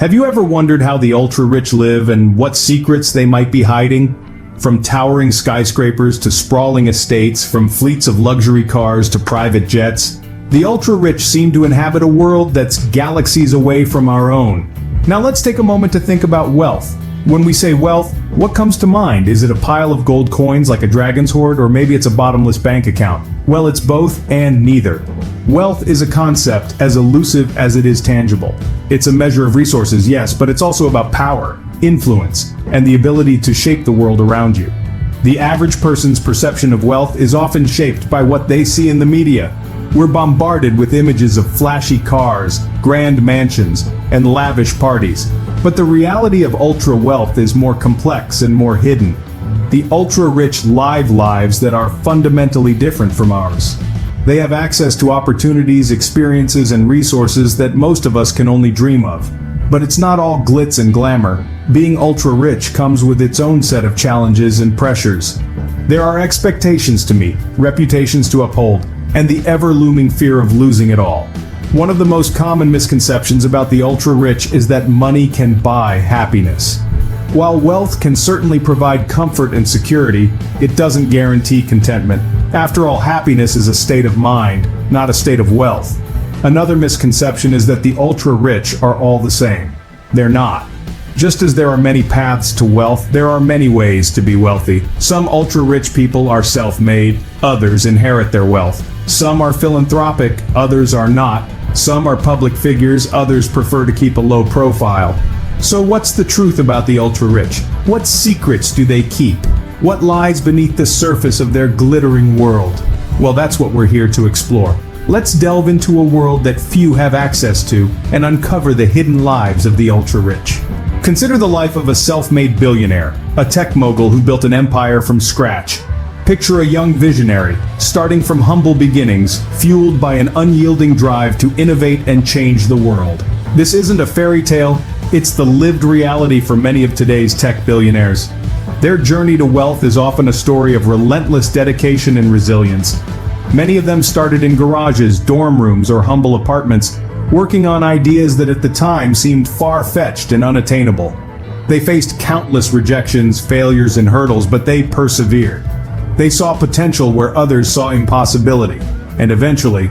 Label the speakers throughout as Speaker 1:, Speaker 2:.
Speaker 1: Have you ever wondered how the ultra-rich live and what secrets they might be hiding? From towering skyscrapers to sprawling estates, from fleets of luxury cars to private jets, the ultra-rich seem to inhabit a world that's galaxies away from our own. Now let's take a moment to think about wealth. When we say wealth, what comes to mind? Is it a pile of gold coins like a dragon's hoard, or maybe it's a bottomless bank account? Well, it's both and neither. Wealth is a concept as elusive as it is tangible. It's a measure of resources, yes, but it's also about power, influence, and the ability to shape the world around you. The average person's perception of wealth is often shaped by what they see in the media. We're bombarded with images of flashy cars, grand mansions, and lavish parties. But the reality of ultra-wealth is more complex and more hidden. The ultra-rich live lives that are fundamentally different from ours. They have access to opportunities, experiences, and resources that most of us can only dream of. But it's not all glitz and glamour. Being ultra-rich comes with its own set of challenges and pressures. There are expectations to meet, reputations to uphold, and the ever-looming fear of losing it all. One of the most common misconceptions about the ultra-rich is that money can buy happiness. While wealth can certainly provide comfort and security, it doesn't guarantee contentment. After all, happiness is a state of mind, not a state of wealth. Another misconception is that the ultra-rich are all the same. They're not. Just as there are many paths to wealth, there are many ways to be wealthy. Some ultra-rich people are self-made, others inherit their wealth. Some are philanthropic, others are not. Some are public figures, others prefer to keep a low profile. So what's the truth about the ultra-rich? What secrets do they keep? What lies beneath the surface of their glittering world? Well, that's what we're here to explore. Let's delve into a world that few have access to and uncover the hidden lives of the ultra-rich. Consider the life of a self-made billionaire, a tech mogul who built an empire from scratch. Picture a young visionary, starting from humble beginnings, fueled by an unyielding drive to innovate and change the world. This isn't a fairy tale, it's the lived reality for many of today's tech billionaires. Their journey to wealth is often a story of relentless dedication and resilience. Many of them started in garages, dorm rooms, or humble apartments, working on ideas that at the time seemed far-fetched and unattainable. They faced countless rejections, failures, and hurdles, but they persevered. They saw potential where others saw impossibility, and eventually,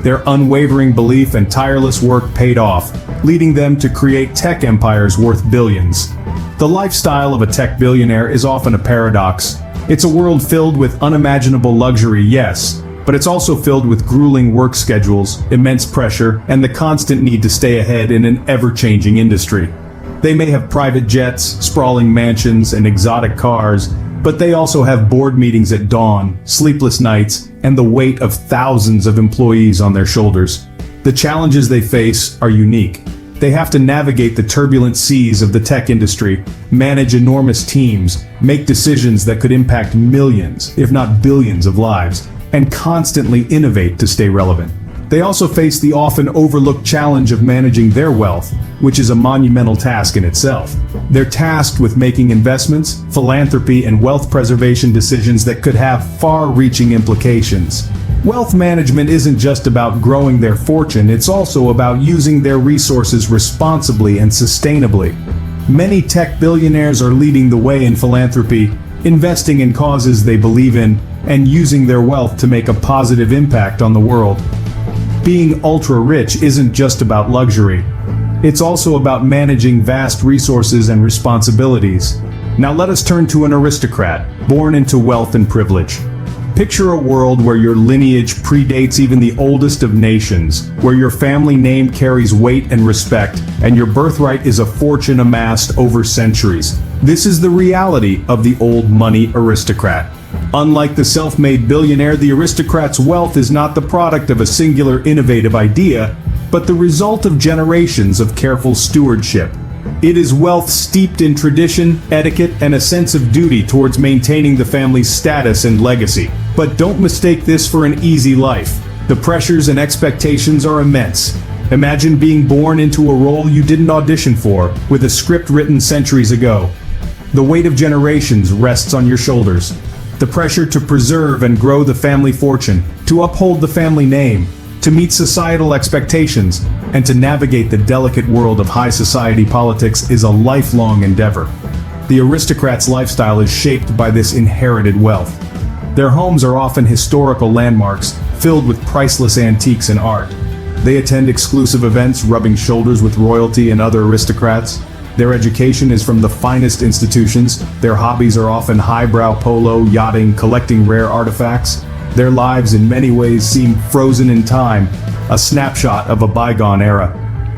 Speaker 1: their unwavering belief and tireless work paid off, leading them to create tech empires worth billions. The lifestyle of a tech billionaire is often a paradox. It's a world filled with unimaginable luxury, yes, but it's also filled with grueling work schedules, immense pressure, and the constant need to stay ahead in an ever-changing industry. They may have private jets, sprawling mansions, and exotic cars, but they also have board meetings at dawn, sleepless nights, and the weight of thousands of employees on their shoulders. The challenges they face are unique. They have to navigate the turbulent seas of the tech industry, manage enormous teams, make decisions that could impact millions, if not billions of lives, and constantly innovate to stay relevant. They also face the often overlooked challenge of managing their wealth, which is a monumental task in itself. They're tasked with making investments, philanthropy, and wealth preservation decisions that could have far-reaching implications. Wealth management isn't just about growing their fortune, it's also about using their resources responsibly and sustainably. Many tech billionaires are leading the way in philanthropy, investing in causes they believe in, and using their wealth to make a positive impact on the world. Being ultra-rich isn't just about luxury. It's also about managing vast resources and responsibilities. Now let us turn to an aristocrat, born into wealth and privilege. Picture a world where your lineage predates even the oldest of nations, where your family name carries weight and respect, and your birthright is a fortune amassed over centuries. This is the reality of the old money aristocrat. Unlike the self-made billionaire, the aristocrat's wealth is not the product of a singular innovative idea, but the result of generations of careful stewardship. It is wealth steeped in tradition, etiquette, and a sense of duty towards maintaining the family's status and legacy. But don't mistake this for an easy life. The pressures and expectations are immense. Imagine being born into a role you didn't audition for, with a script written centuries ago. The weight of generations rests on your shoulders. The pressure to preserve and grow the family fortune, to uphold the family name, to meet societal expectations, and to navigate the delicate world of high society politics is a lifelong endeavor. The aristocrat's lifestyle is shaped by this inherited wealth. Their homes are often historical landmarks, filled with priceless antiques and art. They attend exclusive events, rubbing shoulders with royalty and other aristocrats. Their education is from the finest institutions. Their hobbies are often highbrow polo, yachting, collecting rare artifacts. Their lives in many ways seem frozen in time, a snapshot of a bygone era.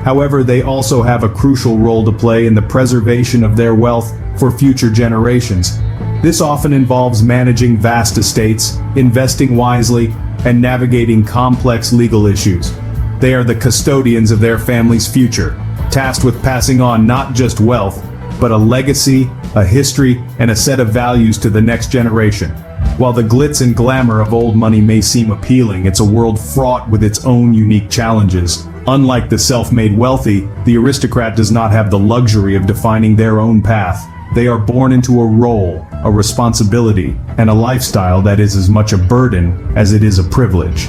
Speaker 1: However, they also have a crucial role to play in the preservation of their wealth for future generations. This often involves managing vast estates, investing wisely, and navigating complex legal issues. They are the custodians of their family's future, tasked with passing on not just wealth, but a legacy, a history, and a set of values to the next generation. While the glitz and glamour of old money may seem appealing, it's a world fraught with its own unique challenges. Unlike the self-made wealthy, the aristocrat does not have the luxury of defining their own path. They are born into a role, a responsibility, and a lifestyle that is as much a burden as it is a privilege.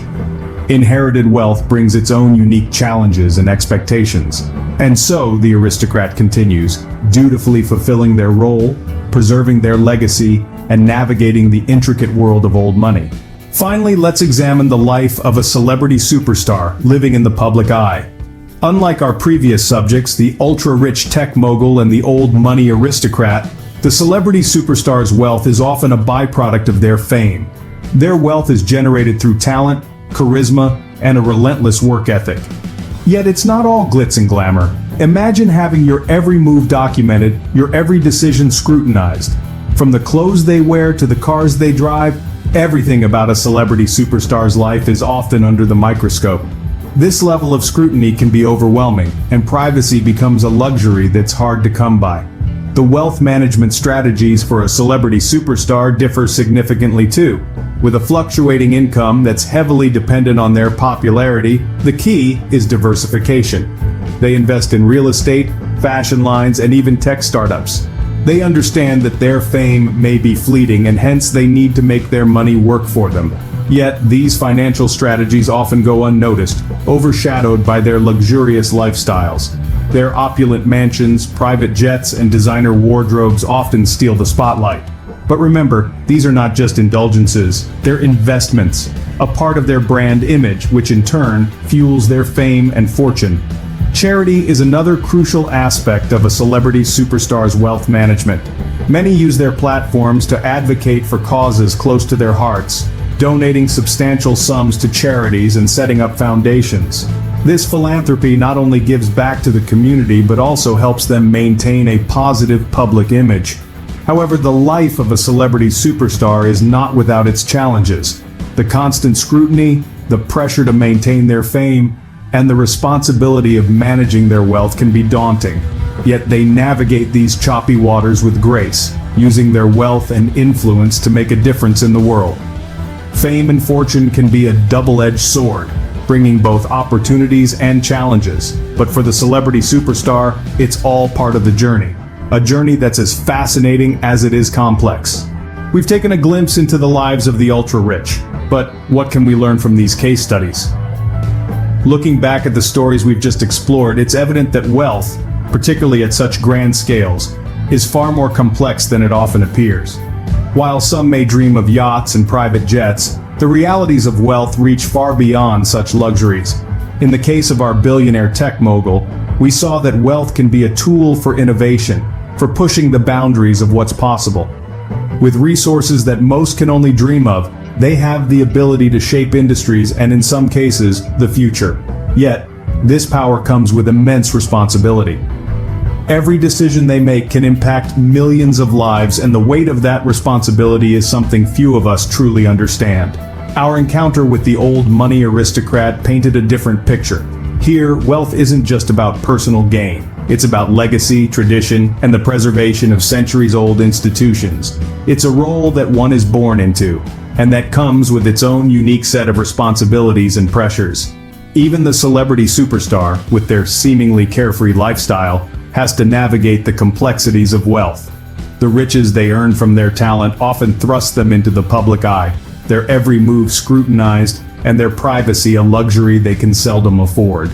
Speaker 1: Inherited wealth brings its own unique challenges and expectations. And so, the aristocrat continues, dutifully fulfilling their role, preserving their legacy, and navigating the intricate world of old money. Finally, let's examine the life of a celebrity superstar living in the public eye. Unlike our previous subjects, the ultra-rich tech mogul and the old money aristocrat, the celebrity superstar's wealth is often a byproduct of their fame. Their wealth is generated through talent, charisma, and a relentless work ethic. Yet it's not all glitz and glamour. Imagine having your every move documented, your every decision scrutinized. From the clothes they wear to the cars they drive, everything about a celebrity superstar's life is often under the microscope. This level of scrutiny can be overwhelming, and privacy becomes a luxury that's hard to come by. The wealth management strategies for a celebrity superstar differ significantly too. With a fluctuating income that's heavily dependent on their popularity, the key is diversification. They invest in real estate, fashion lines, and even tech startups. They understand that their fame may be fleeting, and hence they need to make their money work for them. Yet, these financial strategies often go unnoticed, overshadowed by their luxurious lifestyles. Their opulent mansions, private jets, and designer wardrobes often steal the spotlight. But remember, these are not just indulgences, they're investments, a part of their brand image, which in turn fuels their fame and fortune. Charity is another crucial aspect of a celebrity superstar's wealth management. Many use their platforms to advocate for causes close to their hearts, donating substantial sums to charities and setting up foundations. This philanthropy not only gives back to the community but also helps them maintain a positive public image. However, the life of a celebrity superstar is not without its challenges. The constant scrutiny, the pressure to maintain their fame, and the responsibility of managing their wealth can be daunting. Yet they navigate these choppy waters with grace, using their wealth and influence to make a difference in the world. Fame and fortune can be a double-edged sword, bringing both opportunities and challenges. But for the celebrity superstar, it's all part of the journey. A journey that's as fascinating as it is complex. We've taken a glimpse into the lives of the ultra-rich, but what can we learn from these case studies? Looking back at the stories we've just explored, it's evident that wealth, particularly at such grand scales, is far more complex than it often appears. While some may dream of yachts and private jets, the realities of wealth reach far beyond such luxuries. In the case of our billionaire tech mogul, we saw that wealth can be a tool for innovation, for pushing the boundaries of what's possible. With resources that most can only dream of, they have the ability to shape industries and, in some cases, the future. Yet, this power comes with immense responsibility. Every decision they make can impact millions of lives, and the weight of that responsibility is something few of us truly understand. Our encounter with the old money aristocrat painted a different picture. Here, wealth isn't just about personal gain. It's about legacy, tradition, and the preservation of centuries-old institutions. It's a role that one is born into, and that comes with its own unique set of responsibilities and pressures. Even the celebrity superstar, with their seemingly carefree lifestyle, has to navigate the complexities of wealth. The riches they earn from their talent often thrust them into the public eye, their every move scrutinized, and their privacy a luxury they can seldom afford.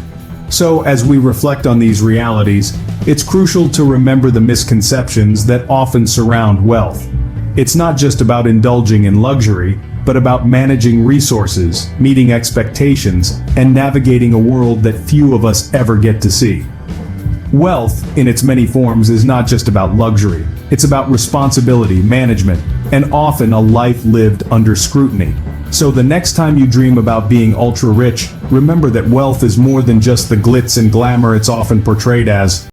Speaker 1: So, as we reflect on these realities, it's crucial to remember the misconceptions that often surround wealth. It's not just about indulging in luxury, but about managing resources, meeting expectations, and navigating a world that few of us ever get to see. Wealth, in its many forms, is not just about luxury. It's about responsibility, management, and often a life lived under scrutiny. So the next time you dream about being ultra-rich, remember that wealth is more than just the glitz and glamour it's often portrayed as.